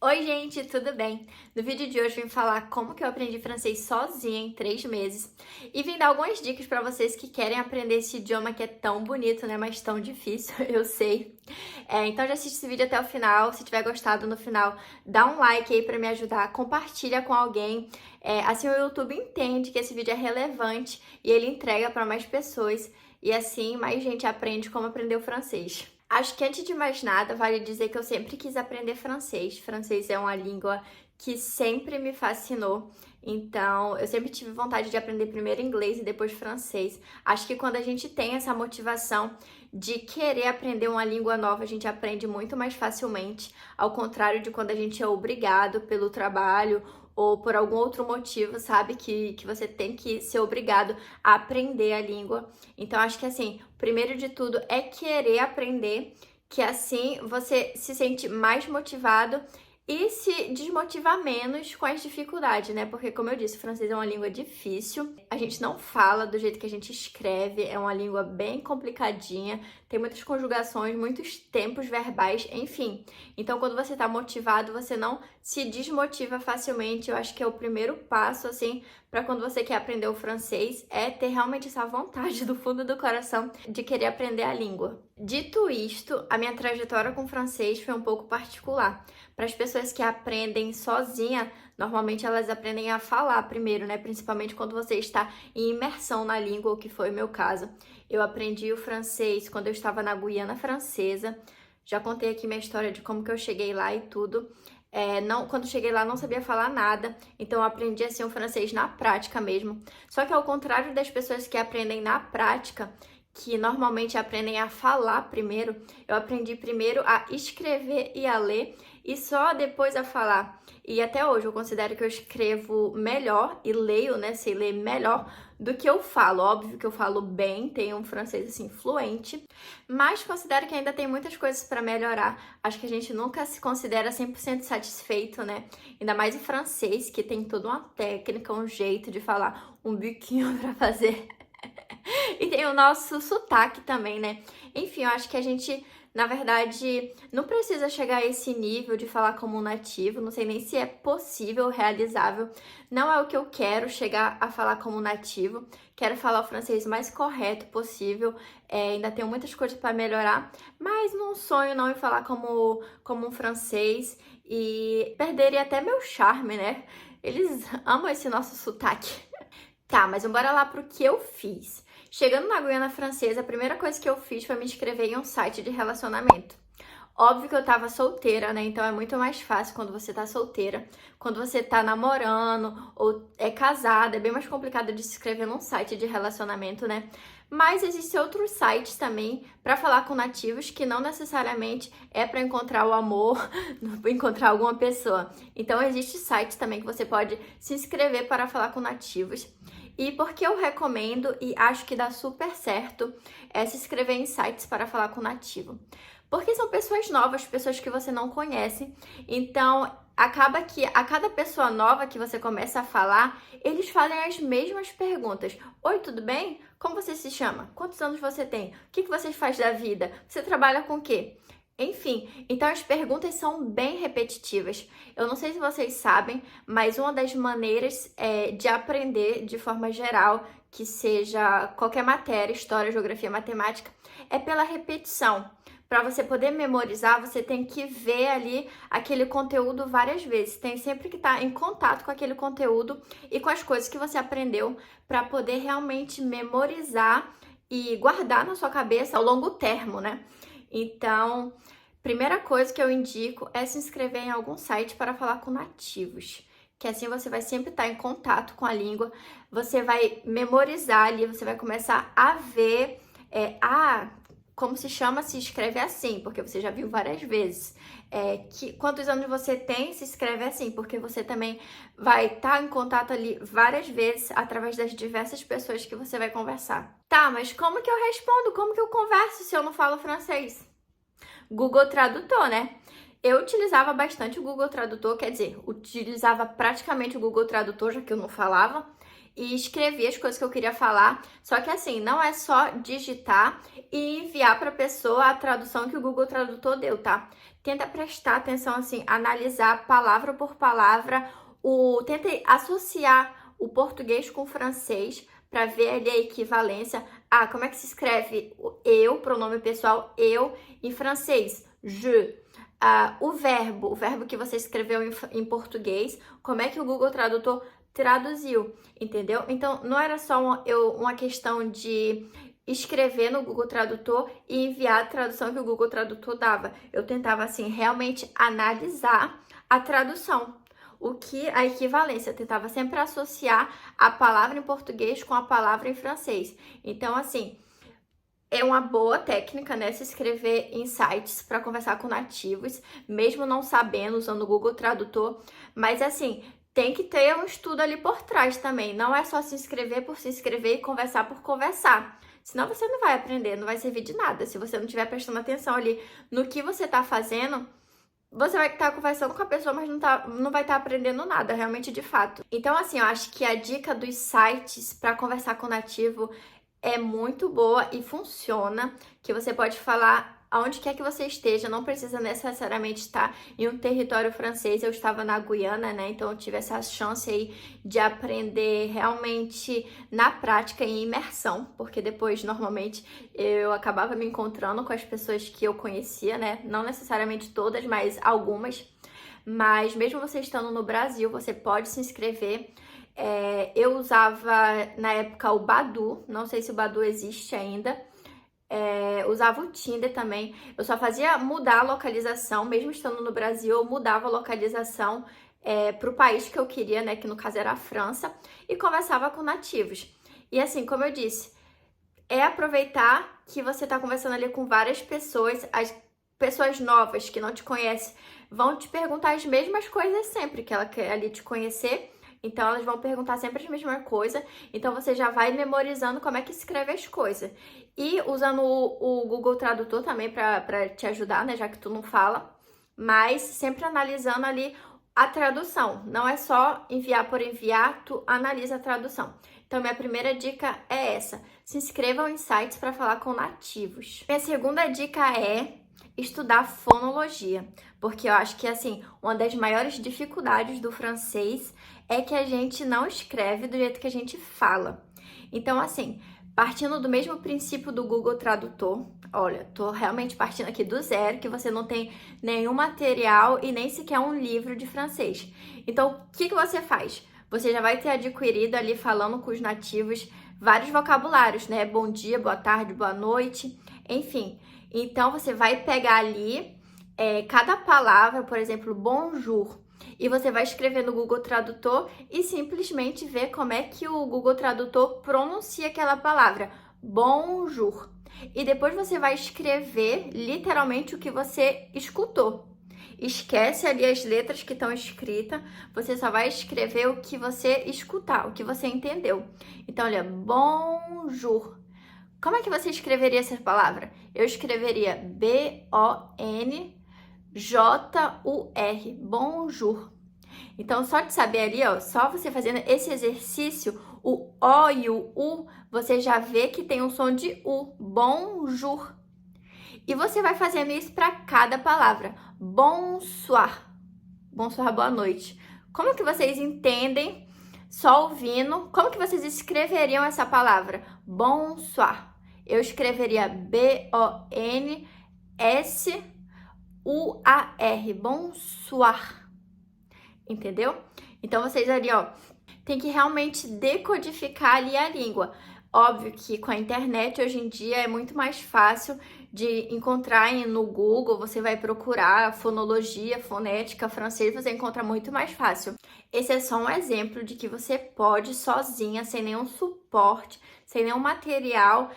Oi, gente, tudo bem? No vídeo de hoje eu vim falar como que eu aprendi francês sozinha em 3 meses e vim dar algumas dicas para vocês que querem aprender esse idioma que é tão bonito, né, mas tão difícil, eu sei. Então já assiste esse vídeo até o final, se tiver gostado no final, dá um like aí para me ajudar, compartilha com alguém, assim o YouTube entende que esse vídeo é relevante e ele entrega para mais pessoas e assim mais gente aprende como aprender o francês. Acho que antes de mais nada, vale dizer que eu sempre quis aprender francês. Francês é uma língua que sempre me fascinou. Então, eu sempre tive vontade de aprender primeiro inglês e depois francês. Acho que quando a gente tem essa motivação de querer aprender uma língua nova, a gente aprende muito mais facilmente, ao contrário de quando a gente é obrigado pelo trabalho ou por algum outro motivo, sabe? Que você tem que ser obrigado a aprender a língua. Então, acho que assim, primeiro de tudo é querer aprender, que assim você se sente mais motivado e se desmotiva menos com as dificuldades, né? Porque, como eu disse, o francês é uma língua difícil, a gente não fala do jeito que a gente escreve, é uma língua bem complicadinha, tem muitas conjugações, muitos tempos verbais, enfim. Então, quando você tá motivado, você não se desmotiva facilmente. Eu acho que é o primeiro passo, assim, para quando você quer aprender o francês, é ter realmente essa vontade do fundo do coração de querer aprender a língua. Dito isto, a minha trajetória com o francês foi um pouco particular. Para as pessoas que aprendem sozinha, normalmente elas aprendem a falar primeiro, né? Principalmente quando você está em imersão na língua, o que foi o meu caso. Eu aprendi o francês quando eu estava na Guiana Francesa. Já contei aqui minha história de como que eu cheguei lá e tudo. Quando cheguei lá não sabia falar nada, então eu aprendi assim o francês na prática mesmo. Só que ao contrário das pessoas que aprendem na prática, que normalmente aprendem a falar primeiro, eu aprendi primeiro a escrever e a ler e só depois a falar. E até hoje eu considero que eu escrevo melhor e leio, né, sei ler melhor do que eu falo. Óbvio que eu falo bem, tenho um francês assim fluente, mas considero que ainda tem muitas coisas para melhorar. Acho que a gente nunca se considera 100% satisfeito, né? Ainda mais o francês, que tem toda uma técnica, um jeito de falar, um biquinho para fazer. E tem o nosso sotaque também, né? Enfim, eu acho que a gente, na verdade, não precisa chegar a esse nível de falar como um nativo. Não sei nem se é possível, realizável. Não é o que eu quero, chegar a falar como um nativo. Quero falar o francês mais correto possível. Ainda tenho muitas coisas para melhorar, mas não sonho não em falar como um francês e perderia até meu charme, né? Eles amam esse nosso sotaque. Tá, mas bora lá pro que eu fiz. Chegando na Guiana Francesa, a primeira coisa que eu fiz foi me inscrever em um site de relacionamento. Óbvio que eu tava solteira, né? Então é muito mais fácil quando você tá solteira. Quando você tá namorando ou é casada, é bem mais complicado de se inscrever num site de relacionamento, né? Mas existem outros sites também para falar com nativos que não necessariamente é para encontrar o amor, encontrar alguma pessoa. Então existe site também que você pode se inscrever para falar com nativos. E porque eu recomendo e acho que dá super certo é se inscrever em sites para falar com nativo. Porque são pessoas novas, pessoas que você não conhece. Então, acaba que a cada pessoa nova que você começa a falar, eles fazem as mesmas perguntas. Oi, tudo bem? Como você se chama? Quantos anos você tem? O que você faz da vida? Você trabalha com o quê? Enfim, então as perguntas são bem repetitivas. Eu não sei se vocês sabem, mas uma das maneiras de aprender de forma geral, que seja qualquer matéria, história, geografia, matemática, é pela repetição. Para você poder memorizar, você tem que ver ali aquele conteúdo várias vezes. Tem sempre que estar em contato com aquele conteúdo e com as coisas que você aprendeu para poder realmente memorizar e guardar na sua cabeça ao longo termo, né? Então, primeira coisa que eu indico é se inscrever em algum site para falar com nativos, que assim você vai sempre estar em contato com a língua, você vai memorizar ali, você vai começar a ver, como se chama, se escreve assim, porque você já viu várias vezes. Quantos anos você tem, se escreve assim, porque você também vai estar em contato ali várias vezes através das diversas pessoas que você vai conversar. Tá, mas como que eu respondo? Como que eu converso se eu não falo francês? Google Tradutor, né? Eu utilizava bastante o Google Tradutor, quer dizer, utilizava praticamente o Google Tradutor, já que eu não falava, e escrevia as coisas que eu queria falar. Só que assim, não é só digitar e enviar para a pessoa a tradução que o Google Tradutor deu, tá? tenta prestar atenção, assim, analisar palavra por palavra, tenta associar o português com o francês para ver ali a equivalência. Ah, como é que se escreve eu, pronome pessoal, eu, em francês? Je. O verbo que você escreveu em português, como é que o Google Tradutor traduziu, entendeu? Então, não era só uma questão de escrever no Google Tradutor e enviar a tradução que o Google Tradutor dava. Eu tentava, assim, realmente analisar a tradução. A equivalência, eu tentava sempre associar a palavra em português com a palavra em francês. Então, assim, é uma boa técnica, né, se escrever em sites para conversar com nativos, mesmo não sabendo, usando o Google Tradutor. Mas, assim, tem que ter um estudo ali por trás também. Não é só se inscrever por se inscrever e conversar por conversar. Senão você não vai aprender, não vai servir de nada. Se você não estiver prestando atenção ali no que você está fazendo, você vai estar conversando com a pessoa, mas não vai estar aprendendo nada, realmente, de fato. Então, assim, eu acho que a dica dos sites para conversar com nativo é muito boa e funciona, que você pode falar aonde quer que você esteja, não precisa necessariamente estar em um território francês. Eu estava na Guiana, né? Então eu tive essa chance aí de aprender realmente na prática e em imersão, porque depois, normalmente, eu acabava me encontrando com as pessoas que eu conhecia, né? Não necessariamente todas, mas algumas. Mas mesmo você estando no Brasil, você pode se inscrever. Eu usava, na época, o Badoo. Não sei se o Badoo existe ainda. Usava o Tinder também. Eu só fazia mudar a localização, mesmo estando no Brasil, eu mudava a localização para o país que eu queria, né? Que no caso era a França, e conversava com nativos. E assim, como eu disse, aproveitar que você está conversando ali com várias pessoas, as pessoas novas que não te conhecem vão te perguntar as mesmas coisas sempre, que ela quer ali te conhecer. Então, elas vão perguntar sempre a mesma coisa. Então, você já vai memorizando como é que escreve as coisas. E usando o Google Tradutor também para te ajudar, né? Já que tu não fala. Mas sempre analisando ali a tradução. Não é só enviar por enviar, tu analisa a tradução. Então, minha primeira dica é essa. Se inscrevam em sites para falar com nativos. Minha segunda dica é estudar fonologia. Porque eu acho que, assim, uma das maiores dificuldades do francês é que a gente não escreve do jeito que a gente fala. Então, assim, partindo do mesmo princípio do Google Tradutor, olha, tô realmente partindo aqui do zero, que você não tem nenhum material e nem sequer um livro de francês. Então, o que você faz? Você já vai ter adquirido ali, falando com os nativos, vários vocabulários, né? Bom dia, boa tarde, boa noite, enfim. Então, você vai pegar ali cada palavra, por exemplo, bonjour, e você vai escrever no Google Tradutor e simplesmente ver como é que o Google Tradutor pronuncia aquela palavra, bonjour. E depois você vai escrever literalmente o que você escutou. Esquece ali as letras que estão escritas, você só vai escrever o que você escutar, o que você entendeu. Então, olha, bonjour. Como é que você escreveria essa palavra? Eu escreveria B-O-N-J-U-R, bonjour. Então, só de saber ali, ó, só você fazendo esse exercício, o O e o U, você já vê que tem um som de U, bonjour. E você vai fazendo isso para cada palavra. Bonsoir. Bonsoir, boa noite. Como que vocês entendem, só ouvindo, como que vocês escreveriam essa palavra? Bonsoir. Eu escreveria B-O-N-S-U-A-R, bonsoir. Entendeu? Então, vocês ali, ó, tem que realmente decodificar ali a língua. Óbvio que com a internet, hoje em dia, é muito mais fácil de encontrar no Google. Você vai procurar fonologia, fonética, francês, você encontra muito mais fácil. Esse é só um exemplo de que você pode, sozinha, sem nenhum suporte, sem nenhum material,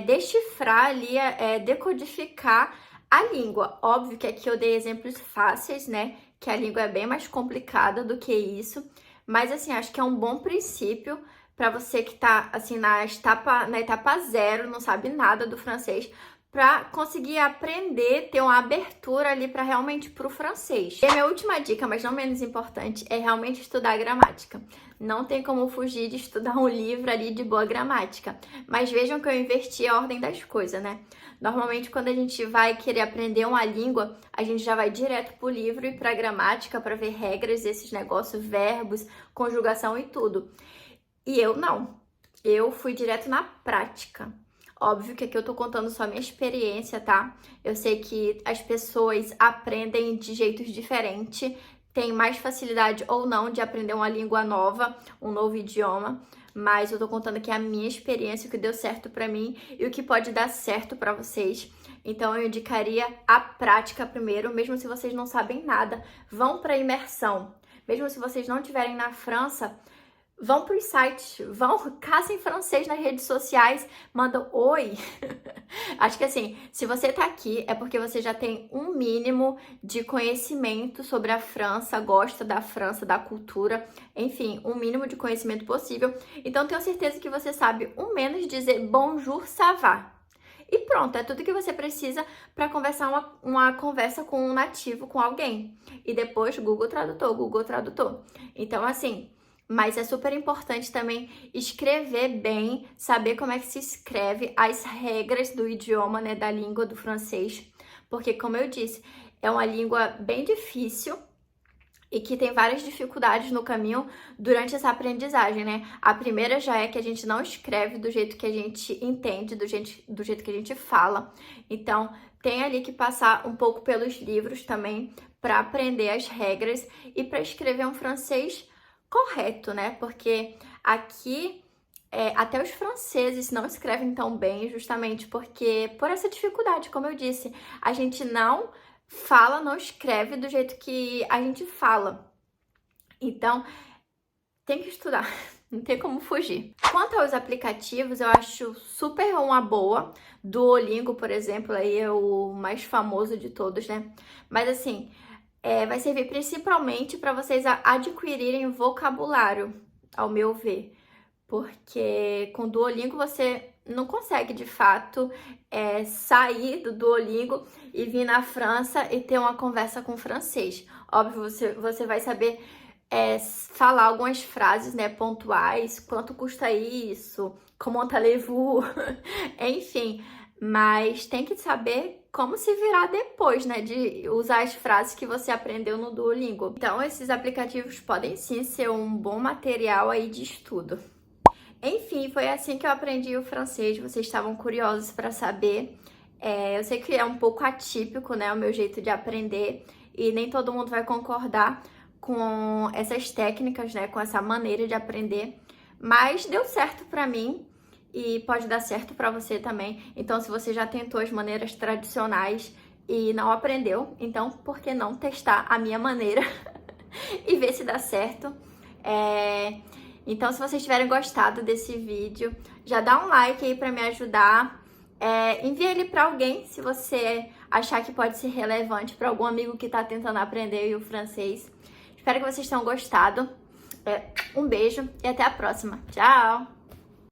decifrar ali, decodificar a língua. Óbvio que aqui eu dei exemplos fáceis, né? Que a língua é bem mais complicada do que isso. Mas, assim, acho que é um bom princípio para você que tá, assim, na etapa 0, não sabe nada do francês, para conseguir aprender, ter uma abertura ali para realmente pro francês. E a minha última dica, mas não menos importante, é realmente estudar gramática. Não tem como fugir de estudar um livro ali de boa gramática. Mas vejam que eu inverti a ordem das coisas, né? Normalmente, quando a gente vai querer aprender uma língua, a gente já vai direto pro livro e pra gramática para ver regras, esses negócios, verbos, conjugação e tudo. E eu não. Eu fui direto na prática. Óbvio que aqui eu tô contando só a minha experiência, tá? Eu sei que as pessoas aprendem de jeitos diferentes, têm mais facilidade ou não de aprender uma língua nova, um novo idioma, mas eu tô contando aqui a minha experiência, o que deu certo pra mim e o que pode dar certo pra vocês. Então eu indicaria a prática primeiro, mesmo se vocês não sabem nada, vão pra imersão. Mesmo se vocês não estiverem na França, vão para os sites, caçem francês nas redes sociais, mandam oi. Acho que assim, se você tá aqui é porque você já tem um mínimo de conhecimento sobre a França, gosta da França, da cultura, enfim, um mínimo de conhecimento possível. Então tenho certeza que você sabe um menos dizer bonjour, ça va. E pronto, é tudo que você precisa para conversar uma conversa com um nativo, com alguém. E depois Google Tradutor, Google Tradutor. Então assim, mas é super importante também escrever bem, saber como é que se escreve, as regras do idioma, né, da língua do francês, porque como eu disse, é uma língua bem difícil e que tem várias dificuldades no caminho durante essa aprendizagem, né? A primeira já é que a gente não escreve do jeito que a gente entende, do jeito que a gente fala. Então, tem ali que passar um pouco pelos livros também para aprender as regras e para escrever um francês correto, né? Porque aqui até os franceses não escrevem tão bem, justamente porque por essa dificuldade, como eu disse, a gente não fala, não escreve do jeito que a gente fala. Então, tem que estudar, não tem como fugir. Quanto aos aplicativos, eu acho super uma boa. Duolingo, por exemplo, aí é o mais famoso de todos, né? Mas assim, vai servir principalmente para vocês adquirirem vocabulário, ao meu ver. Porque com Duolingo você não consegue, de fato, sair do Duolingo e vir na França e ter uma conversa com francês. Óbvio, você vai saber falar algumas frases, né, pontuais, quanto custa isso, comment allez-vous, enfim, mas tem que saber como se virar depois, né, de usar as frases que você aprendeu no Duolingo. Então, esses aplicativos podem sim ser um bom material aí de estudo. Enfim, foi assim que eu aprendi o francês. Vocês estavam curiosos para saber. Eu sei que é um pouco atípico, né, o meu jeito de aprender e nem todo mundo vai concordar com essas técnicas, né, com essa maneira de aprender, mas deu certo para mim e pode dar certo para você também. Então, se você já tentou as maneiras tradicionais e não aprendeu, então por que não testar a minha maneira e ver se dá certo? Então, se vocês tiverem gostado desse vídeo, já dá um like aí para me ajudar. Envia ele para alguém, se você achar que pode ser relevante para algum amigo que está tentando aprender o francês. Espero que vocês tenham gostado. Um beijo e até a próxima. Tchau!